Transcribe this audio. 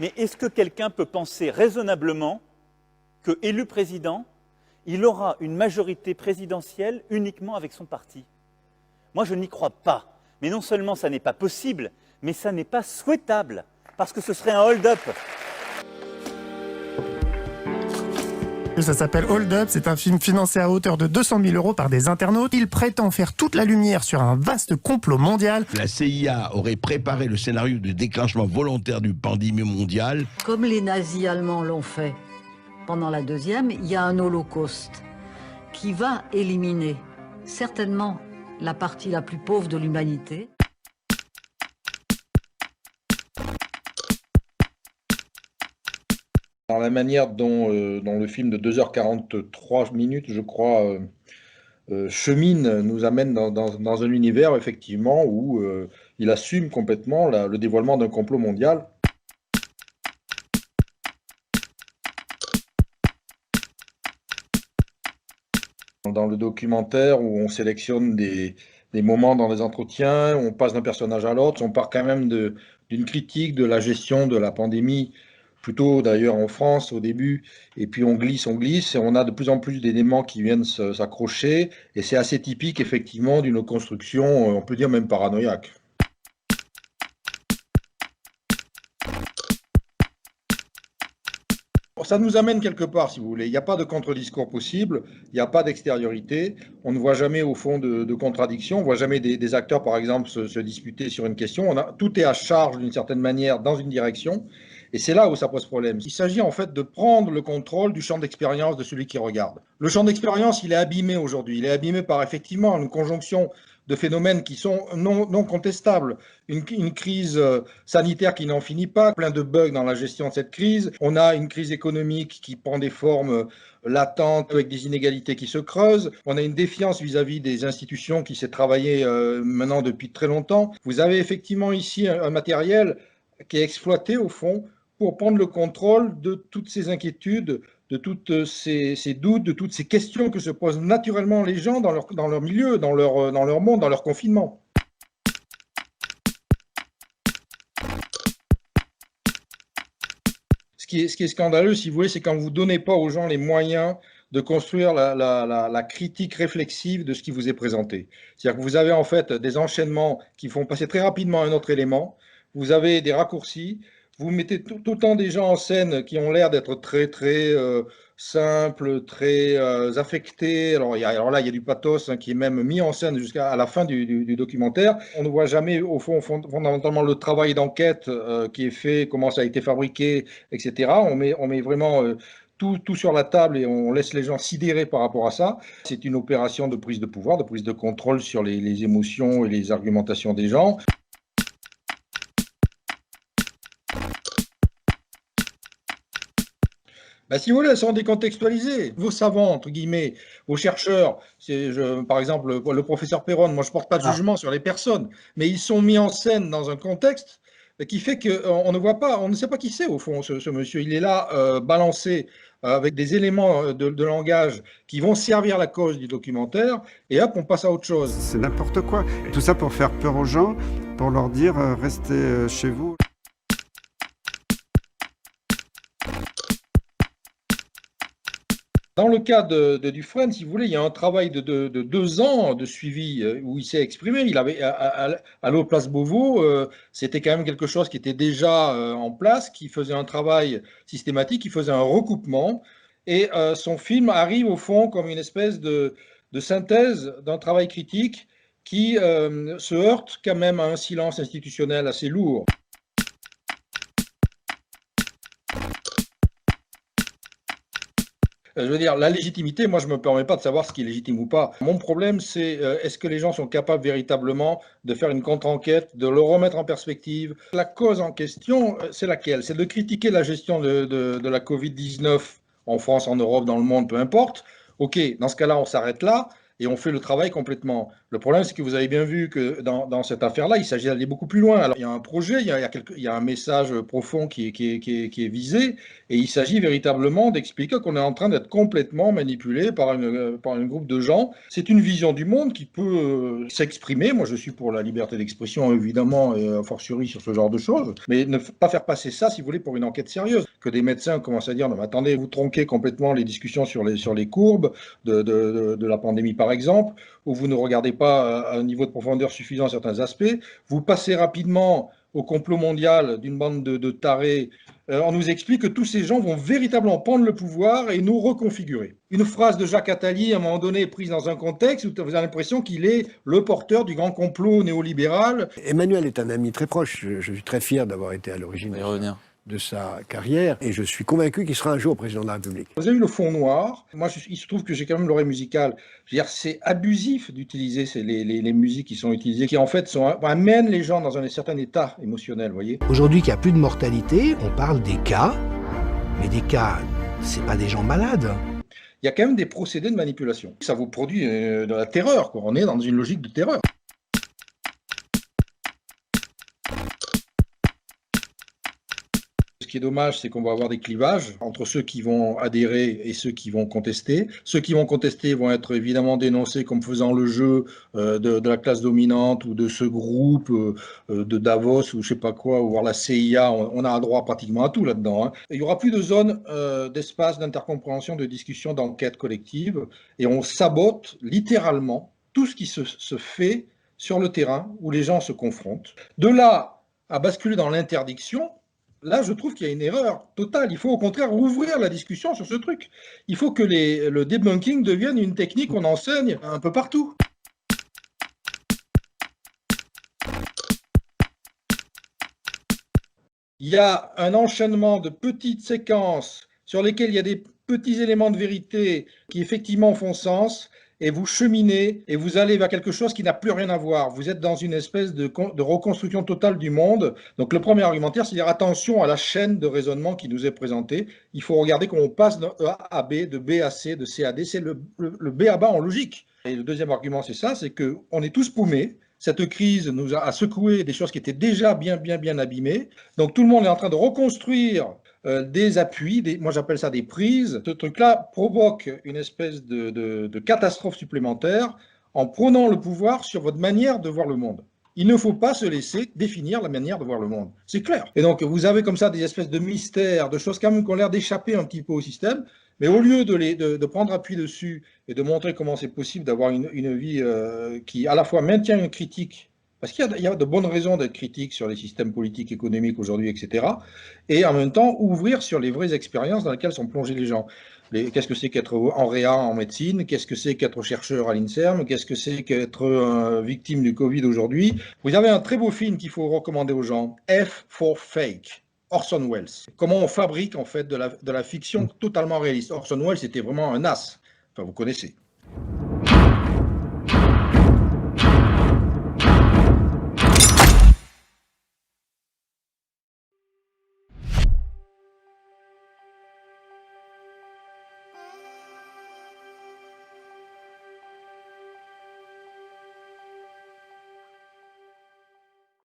Mais est-ce que quelqu'un peut penser raisonnablement que, élu président, il aura une majorité présidentielle uniquement avec son parti? Moi, je n'y crois pas. Mais non seulement ça n'est pas possible, mais ça n'est pas souhaitable, parce que ce serait un hold-up. Ça s'appelle Hold Up, c'est un film financé à hauteur de 200 000 € par des internautes. Il prétend faire toute la lumière sur un vaste complot mondial. La CIA aurait préparé le scénario de déclenchement volontaire d'une pandémie mondiale. Comme les nazis allemands l'ont fait pendant la deuxième, il y a un holocauste qui va éliminer certainement la partie la plus pauvre de l'humanité. Par la manière dont le film de 2h43 minutes, je crois, chemine, nous amène dans un univers, effectivement, où il assume complètement le dévoilement d'un complot mondial. Dans le documentaire, où on sélectionne des moments dans les entretiens, on passe d'un personnage à l'autre, on part quand même d'une critique de la gestion de la pandémie, plutôt d'ailleurs en France au début, et puis on glisse, et on a de plus en plus d'éléments qui viennent s'accrocher, et c'est assez typique effectivement d'une construction, on peut dire même paranoïaque. Ça nous amène quelque part, si vous voulez. Il n'y a pas de contre-discours possible, il n'y a pas d'extériorité, on ne voit jamais au fond de contradiction, on ne voit jamais des acteurs, par exemple, se disputer sur une question. Tout est à charge d'une certaine manière dans une direction, et c'est là où ça pose problème. Il s'agit en fait de prendre le contrôle du champ d'expérience de celui qui regarde. Le champ d'expérience, il est abîmé aujourd'hui. Il est abîmé par effectivement une conjonction de phénomènes qui sont non contestables. Une crise sanitaire qui n'en finit pas, plein de bugs dans la gestion de cette crise. On a une crise économique qui prend des formes latentes avec des inégalités qui se creusent. On a une défiance vis-à-vis des institutions qui s'est travaillée maintenant depuis très longtemps. Vous avez effectivement ici un matériel qui est exploité au fond pour prendre le contrôle de toutes ces inquiétudes, de tous ces doutes, de toutes ces questions que se posent naturellement les gens dans leur milieu, dans leur monde, dans leur confinement. Ce qui est scandaleux, si vous voulez, c'est quand vous ne donnez pas aux gens les moyens de construire la critique réflexive de ce qui vous est présenté. C'est-à-dire que vous avez en fait des enchaînements qui font passer très rapidement à un autre élément, vous avez des raccourcis, vous mettez tout le temps des gens en scène qui ont l'air d'être très simples, très affectés. Alors là, il y a du pathos qui est même mis en scène jusqu'à la fin du documentaire. On ne voit jamais, au fond, fondamentalement, le travail d'enquête qui est fait, comment ça a été fabriqué, etc. On met vraiment tout sur la table et on laisse les gens sidérer par rapport à ça. C'est une opération de prise de pouvoir, de prise de contrôle sur les émotions et les argumentations des gens. Si vous voulez, elles sont décontextualisées. Vos savants, entre guillemets, vos chercheurs, par exemple le professeur Perron, moi je ne porte pas de jugement sur les personnes, mais ils sont mis en scène dans un contexte qui fait qu'on ne voit pas, on ne sait pas qui c'est au fond ce monsieur. Il est là balancé avec des éléments de langage qui vont servir la cause du documentaire, et hop, on passe à autre chose. C'est n'importe quoi. Tout ça pour faire peur aux gens, pour leur dire restez chez vous. Dans le cas de Dufresne, si vous voulez, il y a un travail de 2 ans de suivi où il s'est exprimé. Il avait à l'Oplace Beauvau, c'était quand même quelque chose qui était déjà en place, qui faisait un travail systématique, qui faisait un recoupement. Et son film arrive au fond comme une espèce de synthèse d'un travail critique qui se heurte quand même à un silence institutionnel assez lourd. Je veux dire, la légitimité, moi, je ne me permets pas de savoir ce qui est légitime ou pas. Mon problème, c'est est-ce que les gens sont capables véritablement de faire une contre-enquête, de le remettre en perspective? La cause en question, c'est laquelle? C'est de critiquer la gestion de la Covid-19 en France, en Europe, dans le monde, peu importe. OK, dans ce cas-là, on s'arrête là et on fait le travail complètement. Le problème, c'est que vous avez bien vu que dans cette affaire-là, il s'agit d'aller beaucoup plus loin. Alors, il y a un projet, il y a un message profond qui est visé, et il s'agit véritablement d'expliquer qu'on est en train d'être complètement manipulé par un groupe de gens. C'est une vision du monde qui peut s'exprimer. Moi, je suis pour la liberté d'expression, évidemment, et a fortiori sur ce genre de choses, mais ne pas faire passer ça, si vous voulez, pour une enquête sérieuse. Que des médecins commencent à dire, non, mais attendez, vous tronquez complètement les discussions sur les courbes de la pandémie, par exemple, où vous ne regardez pas à un niveau de profondeur suffisant certains aspects, vous passez rapidement au complot mondial d'une bande de tarés. On nous explique que tous ces gens vont véritablement prendre le pouvoir et nous reconfigurer. Une phrase de Jacques Attali, à un moment donné, est prise dans un contexte où vous avez l'impression qu'il est le porteur du grand complot néolibéral. Emmanuel est un ami très proche. Je suis très fier d'avoir été à l'origine de sa carrière et je suis convaincu qu'il sera un jour président de la République. Vous avez vu le fond noir. Moi, il se trouve que j'ai quand même l'oreille musicale. Je veux dire, c'est abusif d'utiliser les musiques qui sont utilisées, qui en fait amènent les gens dans un certain état émotionnel, vous voyez. Aujourd'hui qu'il n'y a plus de mortalité, on parle des cas, mais des cas, c'est pas des gens malades. Il y a quand même des procédés de manipulation. Ça vous produit de la terreur, quoi. On est dans une logique de terreur. Ce qui est dommage, c'est qu'on va avoir des clivages entre ceux qui vont adhérer et ceux qui vont contester. Ceux qui vont contester vont être évidemment dénoncés comme faisant le jeu de la classe dominante ou de ce groupe de Davos ou je sais pas quoi, ou voir la CIA. On a un droit pratiquement à tout là-dedans. Hein. Il n'y aura plus de zone d'espace d'intercompréhension, de discussion, d'enquête collective. Et on sabote littéralement tout ce qui se fait sur le terrain où les gens se confrontent. De là à basculer dans l'interdiction, là, je trouve qu'il y a une erreur totale. Il faut au contraire ouvrir la discussion sur ce truc. Il faut que le debunking devienne une technique qu'on enseigne un peu partout. Il y a un enchaînement de petites séquences sur lesquelles il y a des petits éléments de vérité qui effectivement font sens, et vous cheminez et vous allez vers quelque chose qui n'a plus rien à voir. Vous êtes dans une espèce de reconstruction totale du monde. Donc le premier argumentaire, c'est de dire attention à la chaîne de raisonnement qui nous est présentée. Il faut regarder comment on passe de A à B, de B à C, de C à D. C'est le B à bas en logique. Et le deuxième argument, c'est ça, c'est qu'on est tous paumés. Cette crise nous a secoué des choses qui étaient déjà bien abîmées. Donc tout le monde est en train de reconstruire des appuis, moi j'appelle ça des prises. Ce truc-là provoque une espèce de catastrophe supplémentaire en prenant le pouvoir sur votre manière de voir le monde. Il ne faut pas se laisser définir la manière de voir le monde. C'est clair. Et donc vous avez comme ça des espèces de mystères, de choses quand même qui ont l'air d'échapper un petit peu au système. Mais au lieu de prendre appui dessus et de montrer comment c'est possible d'avoir une vie qui à la fois maintient une critique, parce qu'il y a de bonnes raisons d'être critique sur les systèmes politiques, économiques aujourd'hui, etc., et en même temps ouvrir sur les vraies expériences dans lesquelles sont plongés les gens. Qu'est-ce que c'est qu'être en réa en médecine? Qu'est-ce que c'est qu'être chercheur à l'INSERM? Qu'est-ce que c'est qu'être victime du Covid aujourd'hui? Vous avez un très beau film qu'il faut recommander aux gens, F for Fake. Orson Welles. Comment on fabrique en fait de la fiction totalement réaliste. Orson Welles était vraiment un as. Enfin, vous connaissez.